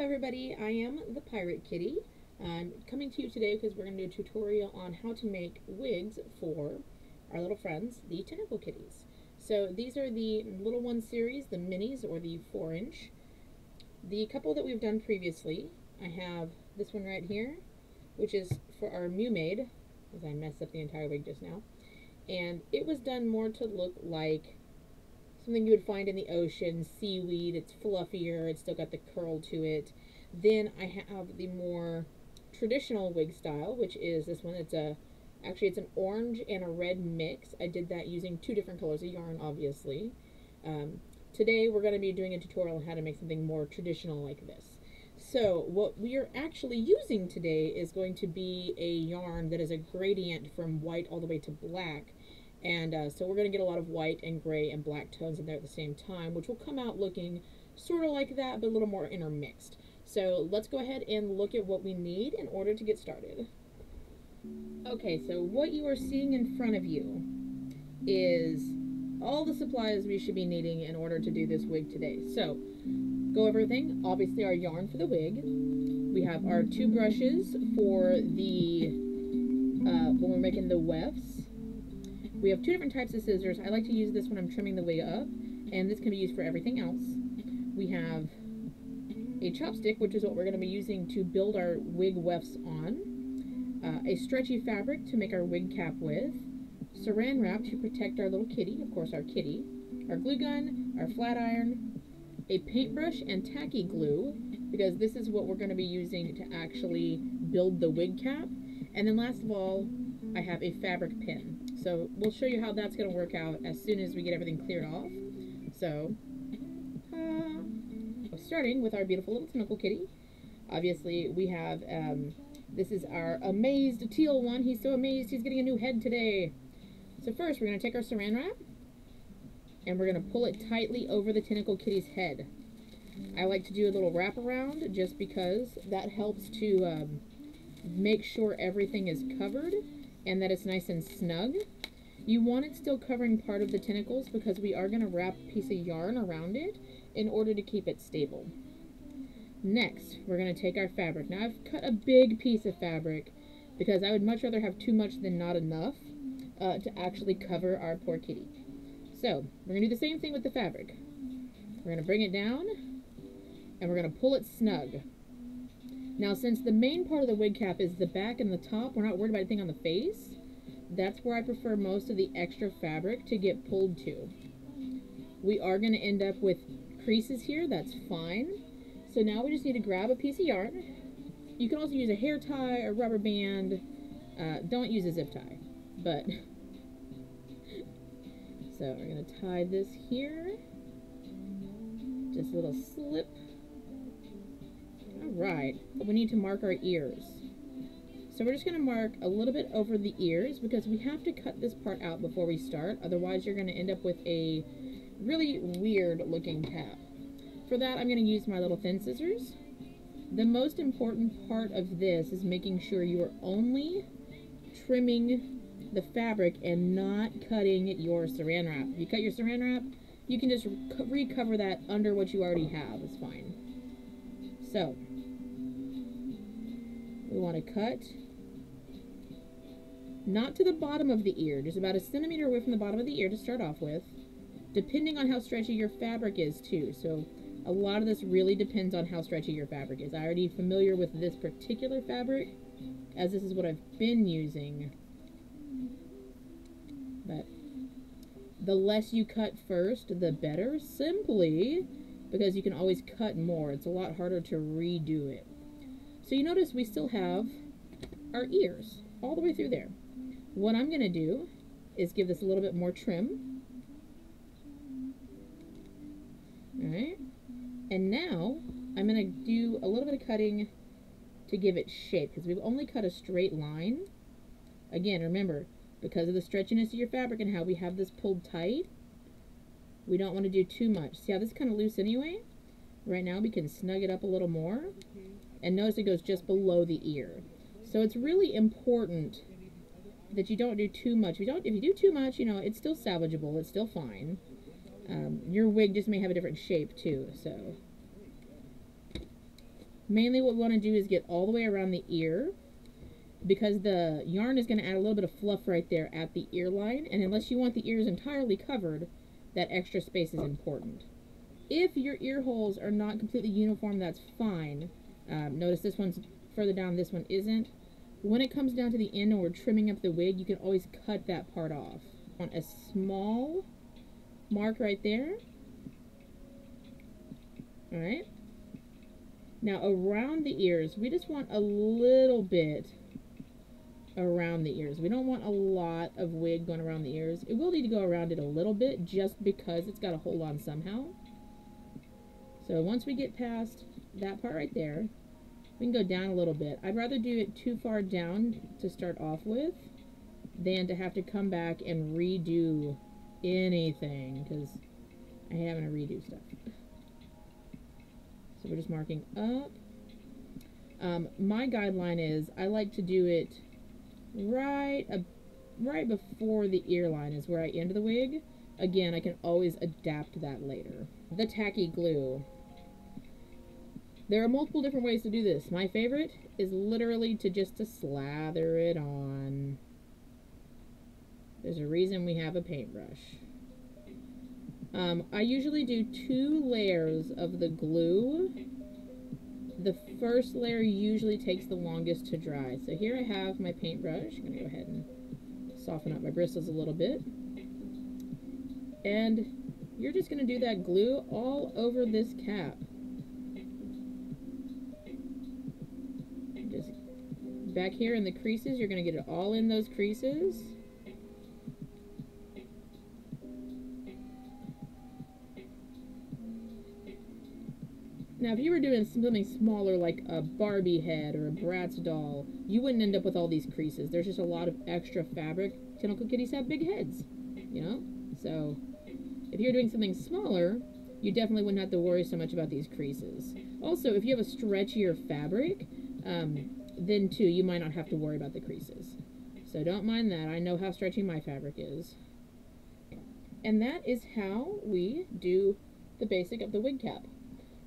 everybody, I am the Pirate Kitty. I'm coming to you today because we're going to do a tutorial on how to make wigs for our little friends, the Tentacle Kitties. So these are the little one series, the minis or the 4-inch. The couple that we've done previously, I have this one right here, which is for our Mew Maid, as I messed up the entire wig just now. And it was done more to look like something you would find in the ocean, seaweed. It's fluffier, it's still got the curl to it. Then I have the more traditional wig style, which is this one. Actually it's an orange and a red mix. I did that using 2 different colors of yarn, obviously. Today we're going to be doing a tutorial on how to make something more traditional like this. So what we are actually using today is going to be a yarn that is a gradient from white all the way to black. And so we're going to get a lot of white and gray and black tones in there at the same time, which will come out looking sort of like that, but a little more intermixed. So let's go ahead and look at what we need in order to get started. Okay, so what you are seeing in front of you is all the supplies we should be needing in order to do this wig today. So, go over everything. Obviously our yarn for the wig. We have our 2 brushes for the, when we're making the wefts. We have 2 different types of scissors. I like to use this when I'm trimming the wig up, and this can be used for everything else. We have a chopstick, which is what we're going to be using to build our wig wefts on. A stretchy fabric to make our wig cap with. Saran wrap to protect our little kitty, of course our kitty. Our glue gun, our flat iron, a paintbrush and tacky glue, because this is what we're going to be using to actually build the wig cap. And then last of all, I have a fabric pin. So we'll show you how that's going to work out as soon as we get everything cleared off. So, starting with our beautiful little Tentacle Kitty. Obviously, we have, this is our amazed teal one. He's so amazed he's getting a new head today. So first, we're going to take our saran wrap, and we're going to pull it tightly over the Tentacle Kitty's head. I like to do a little wrap around just because that helps to make sure everything is covered and that it's nice and snug. You want it still covering part of the tentacles because we are going to wrap a piece of yarn around it in order to keep it stable. Next, we're going to take our fabric. Now, I've cut a big piece of fabric because I would much rather have too much than not enough to actually cover our poor kitty. So, we're going to do the same thing with the fabric. We're going to bring it down, and we're going to pull it snug. Now, since the main part of the wig cap is the back and the top, we're not worried about anything on the face. That's where I prefer most of the extra fabric to get pulled to. We are going to end up with creases here. That's fine. So now we just need to grab a piece of yarn. You can also use a hair tie or rubber band. Don't use a zip tie. But so we're going to tie this here. Just a little slip. Alright, we need to mark our ears. So we're just going to mark a little bit over the ears because we have to cut this part out before we start. Otherwise you're going to end up with a really weird looking cap. For that I'm going to use my little thin scissors. The most important part of this is making sure you are only trimming the fabric and not cutting your saran wrap. If you cut your saran wrap, you can just recover that under what you already have. It's fine. So, we want to cut not to the bottom of the ear, just about a centimeter away from the bottom of the ear to start off with, depending on how stretchy your fabric is too. So a lot of this really depends on how stretchy your fabric is. I'm already familiar with this particular fabric, as this is what I've been using. But the less you cut first, the better, simply because you can always cut more. It's a lot harder to redo it. So you notice we still have our ears all the way through there. What I'm going to do is give this a little bit more trim. Alright. And now I'm going to do a little bit of cutting to give it shape because we've only cut a straight line. Again, remember, because of the stretchiness of your fabric and how we have this pulled tight, we don't want to do too much. See how this is kind of loose anyway? Right now we can snug it up a little more. And notice it goes just below the ear. So it's really important that you don't do too much. If you do too much, you know, it's still salvageable. It's still fine. Your wig just may have a different shape too, so. Mainly what we want to do is get all the way around the ear, because the yarn is going to add a little bit of fluff right there at the ear line, and unless you want the ears entirely covered, that extra space is important. If your ear holes are not completely uniform, that's fine. Notice this one's further down, this one isn't. When it comes down to the end and we're trimming up the wig, you can always cut that part off. On a small mark right there. Alright. Now around the ears, we just want a little bit around the ears. We don't want a lot of wig going around the ears. It will need to go around it a little bit just because it's got to hold on somehow. So once we get past that part right there, we can go down a little bit. I'd rather do it too far down to start off with than to have to come back and redo anything, because I hate having to redo stuff. So we're just marking up. My guideline is I like to do it right before the ear line is where I end the wig. Again, I can always adapt that later. The tacky glue. There are multiple different ways to do this. My favorite is literally to slather it on. There's a reason we have a paintbrush. I usually do 2 layers of the glue. The first layer usually takes the longest to dry. So here I have my paintbrush. I'm going to go ahead and soften up my bristles a little bit. And you're just going to do that glue all over this cap. Just back here in the creases, you're going to get it all in those creases. Now, if you were doing something smaller like a Barbie head or a Bratz doll, you wouldn't end up with all these creases. There's just a lot of extra fabric. Tentacle kitties have big heads, you know? So, if you're doing something smaller, you definitely wouldn't have to worry so much about these creases. Also, if you have a stretchier fabric, then too, you might not have to worry about the creases. So don't mind that. I know how stretchy my fabric is. And that is how we do the basic of the wig cap.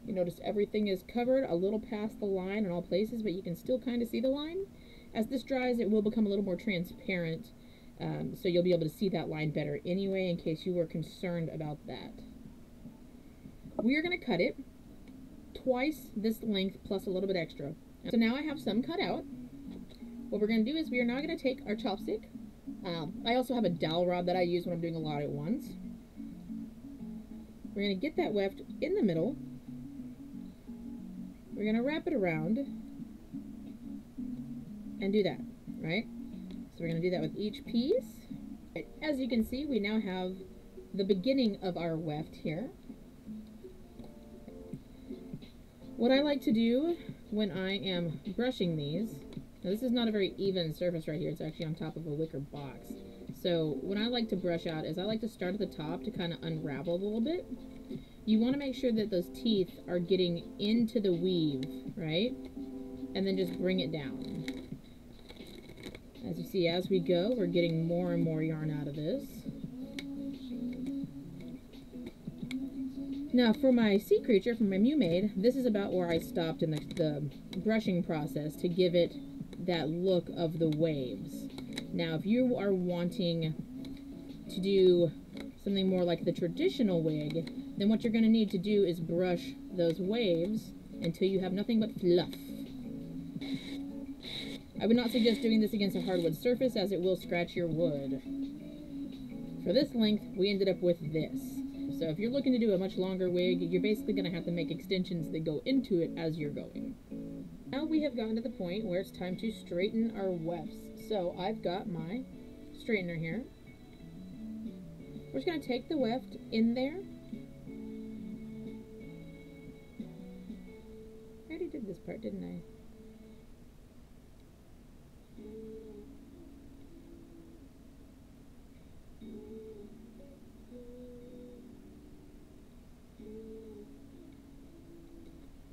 You notice everything is covered a little past the line in all places, but you can still kind of see the line. As this dries, it will become a little more transparent, so you'll be able to see that line better anyway, in case you were concerned about that. We are going to cut it twice this length plus a little bit extra. So now I have some cut out. What we're going to do is we are now going to take our chopstick. I also have a dowel rod that I use when I'm doing a lot at once. We're going to get that weft in the middle. We're going to wrap it around and do that, right? So we're going to do that with each piece. As you can see, we now have the beginning of our weft here. What I like to do when I am brushing these, now this is not a very even surface right here, it's actually on top of a wicker box. So what I like to brush out is I like to start at the top to kind of unravel a little bit. You want to make sure that those teeth are getting into the weave, right? And then just bring it down. As you see, as we go, we're getting more and more yarn out of this. Now for my sea creature, for my Mew Maid, this is about where I stopped in the brushing process to give it that look of the waves. Now if you are wanting to do something more like the traditional wig, then what you're going to need to do is brush those waves until you have nothing but fluff. I would not suggest doing this against a hardwood surface, as it will scratch your wood. For this length, we ended up with this. So if you're looking to do a much longer wig, you're basically going to have to make extensions that go into it as you're going. Now we have gotten to the point where it's time to straighten our wefts. So I've got my straightener here. We're just going to take the weft in there. I already did this part, didn't I?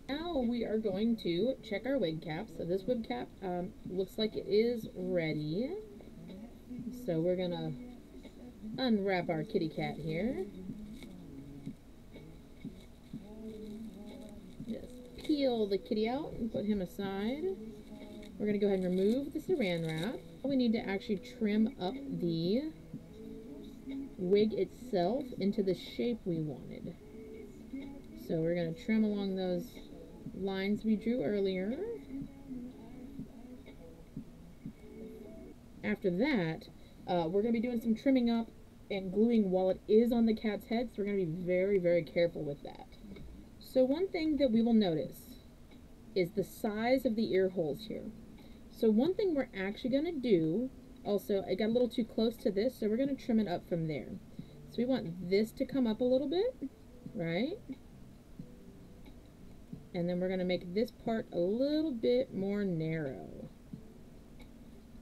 Now we are going to check our wig cap. So this wig cap looks like it is ready. So we're going to unwrap our kitty cat here. Just peel the kitty out and put him aside. We're going to go ahead and remove the saran wrap. We need to actually trim up the wig itself into the shape we wanted. So we're going to trim along those lines we drew earlier. After that, we're going to be doing some trimming up and gluing while it is on the cat's head, so we're going to be very, very careful with that. So one thing that we will notice is the size of the ear holes here. So one thing we're actually going to do, also, I got a little too close to this, so we're going to trim it up from there. So we want this to come up a little bit, right? And then we're going to make this part a little bit more narrow.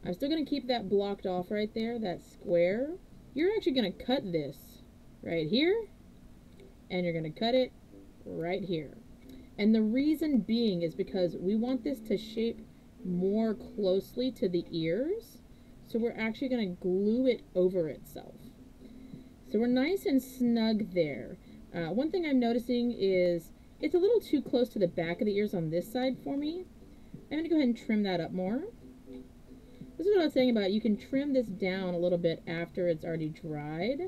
I'm still going to keep that blocked off right there, that square. You're actually going to cut this right here, and you're going to cut it right here. And the reason being is because we want this to shape more closely to the ears, so we're actually going to glue it over itself. So we're nice and snug there. One thing I'm noticing is it's a little too close to the back of the ears on this side for me. I'm going to go ahead and trim that up more. This is what I was saying about you can trim this down a little bit after it's already dried.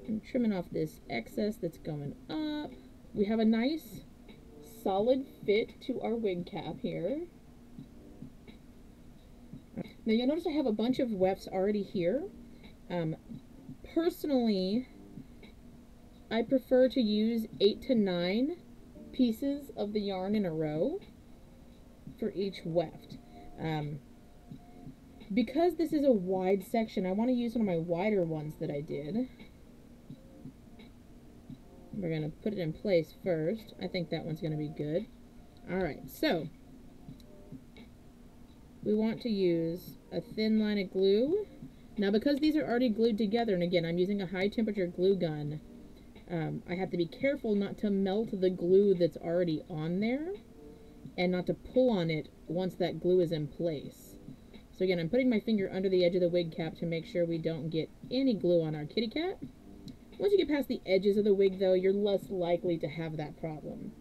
I'm trimming off this excess that's going up. We have a nice solid fit to our wig cap here. Now you'll notice I have a bunch of wefts already here. Personally, I prefer to use 8 to 9 pieces of the yarn in a row for each weft. Because this is a wide section, I want to use one of my wider ones that I did. We're going to put it in place first. I think that one's going to be good. Alright, so we want to use a thin line of glue. Now because these are already glued together, and again I'm using a high temperature glue gun, I have to be careful not to melt the glue that's already on there and not to pull on it once that glue is in place. So again, I'm putting my finger under the edge of the wig cap to make sure we don't get any glue on our kitty cat. Once you get past the edges of the wig though, you're less likely to have that problem.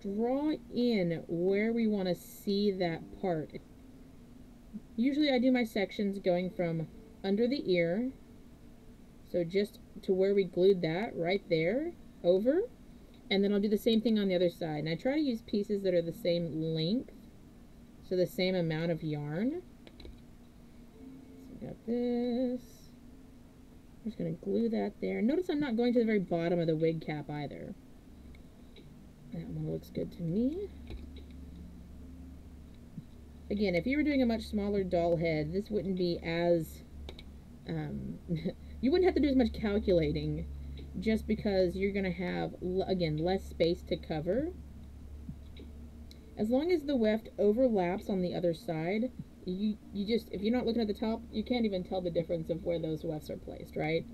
Draw in where we want to see that part. Usually I do my sections going from under the ear, so just to where we glued that, right there, over, and then I'll do the same thing on the other side. And I try to use pieces that are the same length, so the same amount of yarn. So we got this. I'm just going to glue that there. Notice I'm not going to the very bottom of the wig cap either. That one looks good to me. Again, if you were doing a much smaller doll head, this wouldn't be as... you wouldn't have to do as much calculating, just because you're going to have, again, less space to cover. As long as the weft overlaps on the other side, you just, if you're not looking at the top, you can't even tell the difference of where those wefts are placed, right?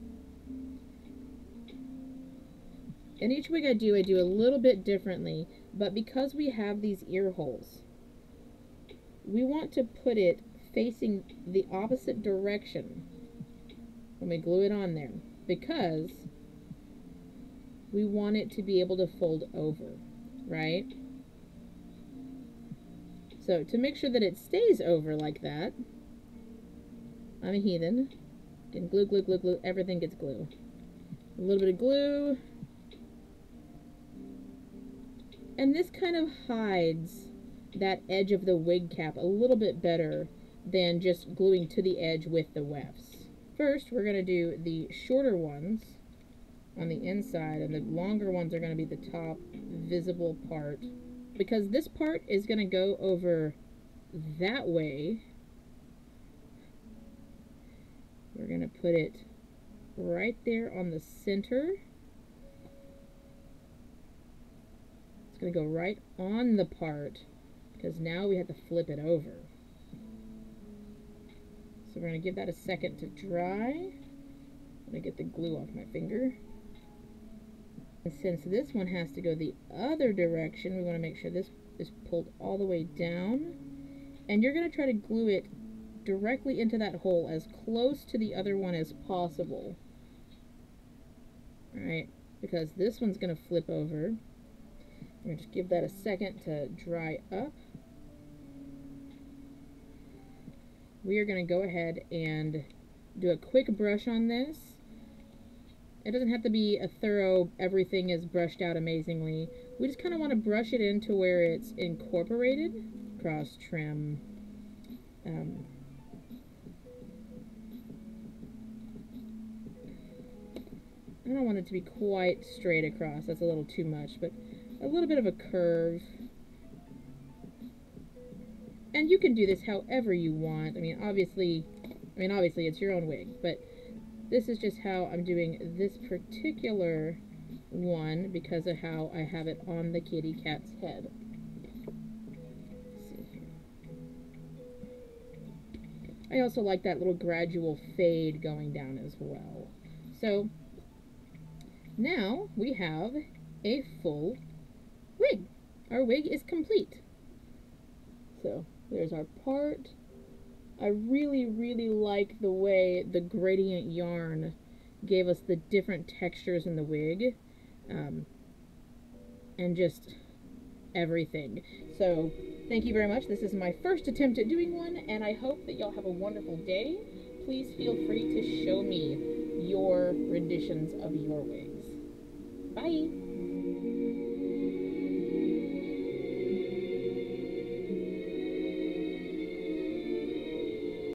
And each wig I do a little bit differently, but because we have these ear holes, we want to put it facing the opposite direction when we glue it on there, because we want it to be able to fold over, right? So to make sure that it stays over like that, I'm a heathen. Again, glue, glue, glue, glue, everything gets glue. A little bit of glue. And this kind of hides that edge of the wig cap a little bit better than just gluing to the edge with the wefts. First, we're going to do the shorter ones on the inside, and the longer ones are going to be the top visible part. Because this part is going to go over that way, we're going to put it right there on the center. It's going to go right on the part, because now we have to flip it over. So we're going to give that a second to dry. I'm going to get the glue off my finger. And since this one has to go the other direction, we want to make sure this is pulled all the way down. And you're going to try to glue it directly into that hole as close to the other one as possible. Alright, because this one's going to flip over. I'm going to just give that a second to dry up. We are going to go ahead and do a quick brush on this. It doesn't have to be a thorough, everything is brushed out amazingly. We just kind of want to brush it into where it's incorporated. Cross trim. I don't want it to be quite straight across. That's a little too much, but a little bit of a curve. And you can do this however you want. I mean, obviously it's your own wig, but this is just how I'm doing this particular one because of how I have it on the kitty cat's head. Let's see here. I also like that little gradual fade going down as well. So now we have a full wig. Our wig is complete. So there's our part. I really, really like the way the gradient yarn gave us the different textures in the wig, and just everything. So thank you very much. This is my first attempt at doing one, and I hope that y'all have a wonderful day. Please feel free to show me your renditions of your wigs. Bye!